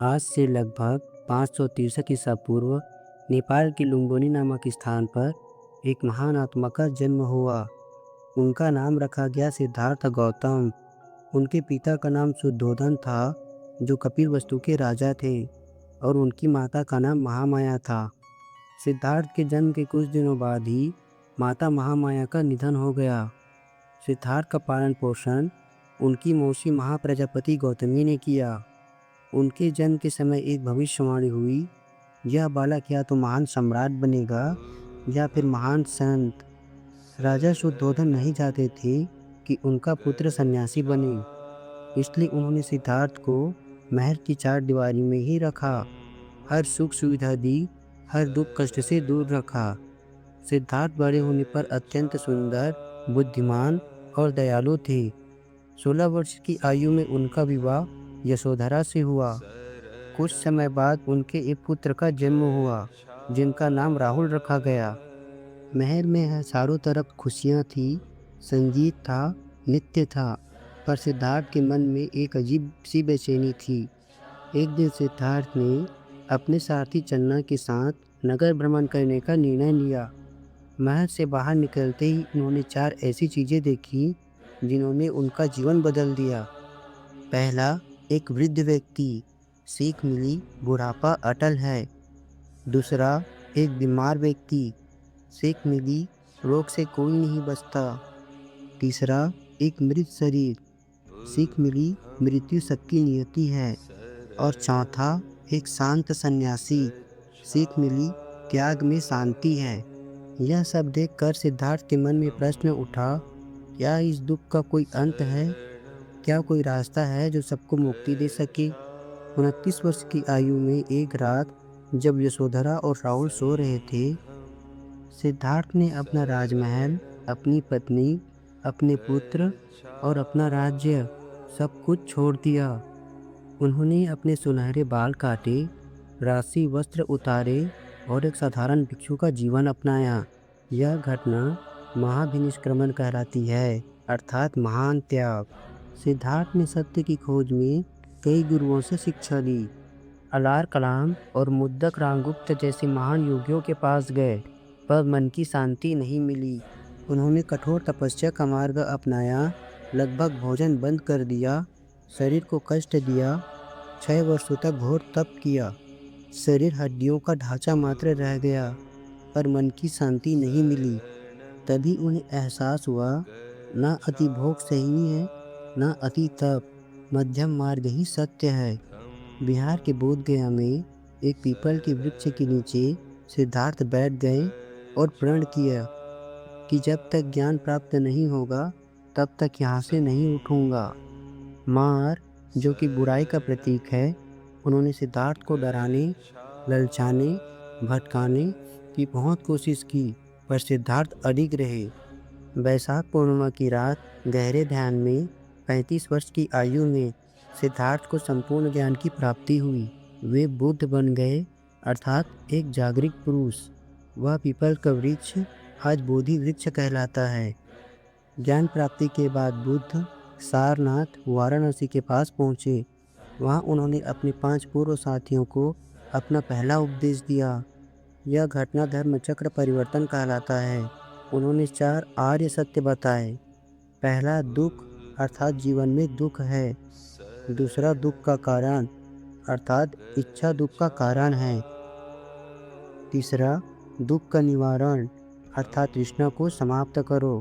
आज से लगभग 563 ईसा पूर्व नेपाल के लुम्बिनी नामक स्थान पर एक महान आत्मा का जन्म हुआ। उनका नाम रखा गया सिद्धार्थ गौतम। उनके पिता का नाम शुद्धोधन था, जो कपिलवस्तु के राजा थे, और उनकी माता का नाम महामाया था। सिद्धार्थ के जन्म के कुछ दिनों बाद ही माता महामाया का निधन हो गया। सिद्धार्थ का पालन पोषण उनकी मौसी महाप्रजापति गौतमी ने किया। उनके जन्म के समय एक भविष्यवाणी हुई, यह बालक या तो महान सम्राट बनेगा या फिर महान संत। राजा शुद्धोधन नहीं चाहते थे कि उनका पुत्र सन्यासी बने, इसलिए उन्होंने सिद्धार्थ को महल की चार दीवारी में ही रखा, हर सुख सुविधा दी, हर दुख कष्ट से दूर रखा। सिद्धार्थ बड़े होने पर अत्यंत सुंदर, बुद्धिमान और दयालु थे। 16 वर्ष की आयु में उनका विवाह यशोधरा से हुआ। कुछ समय बाद उनके एक पुत्र का जन्म हुआ, जिनका नाम राहुल रखा गया। महल में चारों तरफ खुशियाँ थी, संगीत था, नृत्य था, पर सिद्धार्थ के मन में एक अजीब सी बेचैनी थी। एक दिन सिद्धार्थ ने अपने साथी चन्ना के साथ नगर भ्रमण करने का निर्णय लिया। महल से बाहर निकलते ही उन्होंने चार ऐसी चीजें देखी जिन्होंने उनका जीवन बदल दिया। पहला, एक वृद्ध व्यक्ति। सीख मिली, बुढ़ापा अटल है। दूसरा, एक बीमार व्यक्ति। सीख मिली, रोग से कोई नहीं बचता। तीसरा, एक मृत शरीर। सीख मिली, मृत्यु सबकी नियति है। और चौथा, एक शांत सन्यासी। सीख मिली, त्याग में शांति है। यह सब देखकर सिद्धार्थ के मन में प्रश्न उठा, क्या इस दुख का कोई अंत है? क्या कोई रास्ता है जो सबको मुक्ति दे सके? 29 वर्ष की आयु में एक रात जब यशोधरा और राहुल सो रहे थे, सिद्धार्थ ने अपना राजमहल, अपनी पत्नी, अपने पुत्र और अपना राज्य सब कुछ छोड़ दिया। उन्होंने अपने सुनहरे बाल काटे, राशि वस्त्र उतारे और एक साधारण भिक्षु का जीवन अपनाया। यह घटना महाभिनिष्क्रमण कहलाती है, अर्थात महान त्याग। सिद्धार्थ ने सत्य की खोज में कई गुरुओं से शिक्षा ली। अलार कलाम और मुद्दक रामगुप्त जैसे महान योगियों के पास गए, पर मन की शांति नहीं मिली। उन्होंने कठोर तपस्या का मार्ग अपनाया, लगभग भोजन बंद कर दिया, शरीर को कष्ट दिया, 6 वर्षों तक घोर तप किया। शरीर हड्डियों का ढांचा मात्र रह गया, पर मन की शांति नहीं मिली। तभी उन्हें एहसास हुआ, ना अति भोग सही है, ना अति तप, मध्यम मार्ग ही सत्य है। बिहार के बोध गया में एक पीपल के वृक्ष के नीचे सिद्धार्थ बैठ गए और प्रण किया कि जब तक ज्ञान प्राप्त नहीं होगा, तब तक यहाँ से नहीं उठूंगा। मार, जो कि बुराई का प्रतीक है, उन्होंने सिद्धार्थ को डराने, ललचाने, भटकाने की बहुत कोशिश की, पर सिद्धार्थ अडिग रहे। वैशाख पूर्णिमा की रात गहरे ध्यान में 35 वर्ष की आयु में सिद्धार्थ को संपूर्ण ज्ञान की प्राप्ति हुई। वे बुद्ध बन गए, अर्थात एक जागृत पुरुष। वह पीपल का वृक्ष आज बोधि वृक्ष कहलाता है। ज्ञान प्राप्ति के बाद बुद्ध सारनाथ, वाराणसी के पास पहुँचे। वहाँ उन्होंने अपने 5 पूर्व साथियों को अपना पहला उपदेश दिया। यह घटना धर्म चक्र परिवर्तन कहलाता है। उन्होंने 4 आर्य सत्य बताए। पहला, दुख, अर्थात जीवन में दुख है। दूसरा, दुख का कारण, अर्थात इच्छा दुख का कारण है। तीसरा, दुख का निवारण, अर्थात तृष्णा को समाप्त करो।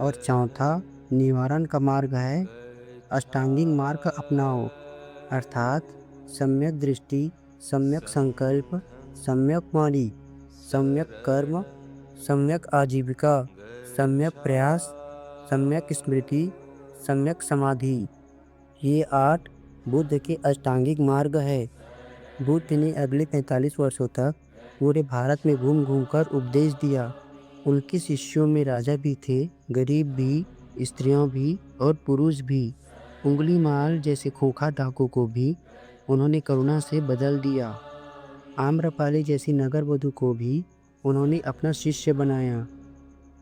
और चौथा, निवारण का मार्ग है अष्टांगिक मार्ग अपनाओ, अर्थात सम्यक दृष्टि, सम्यक संकल्प, सम्यक वाणी, सम्यक कर्म, सम्यक आजीविका, सम्यक प्रयास, सम्यक स्मृति, सम्यक समाधि। ये 8 बुद्ध के अष्टांगिक मार्ग है। बुद्ध ने अगले 45 वर्षों तक पूरे भारत में घूम घूम कर उपदेश दिया। उनके शिष्यों में राजा भी थे, गरीब भी, स्त्रियां भी और पुरुष भी। उंगली माल जैसे खोखा डाकू को भी उन्होंने करुणा से बदल दिया। आम्रपाली जैसी नगर वधु को भी उन्होंने अपना शिष्य बनाया।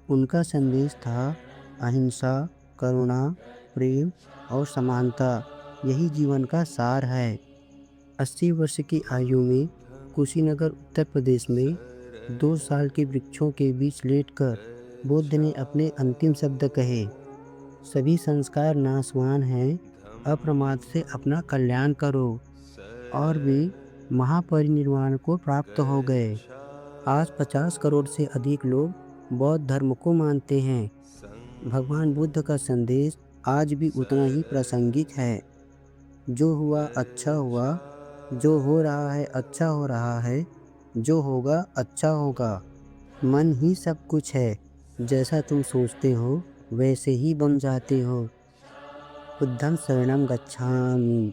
उनका संदेश था अहिंसा, करुणा, प्रेम और समानता। यही जीवन का सार है। 80 वर्ष की आयु में कुशीनगर उत्तर प्रदेश में 2 साल के वृक्षों के बीच लेटकर बुद्ध ने अपने अंतिम शब्द कहे, सभी संस्कार नाशवान हैं, अप्रमाद से अपना कल्याण करो। और वे महापरिनिर्वाण को प्राप्त हो गए। आज 50 करोड़ से अधिक लोग बौद्ध धर्म को मानते हैं। भगवान बुद्ध का संदेश आज भी उतना ही प्रासंगिक है। जो हुआ अच्छा हुआ, जो हो रहा है अच्छा हो रहा है, जो होगा अच्छा होगा। मन ही सब कुछ है, जैसा तुम सोचते हो वैसे ही बन जाते हो। बुद्धं शरणं गच्छामि।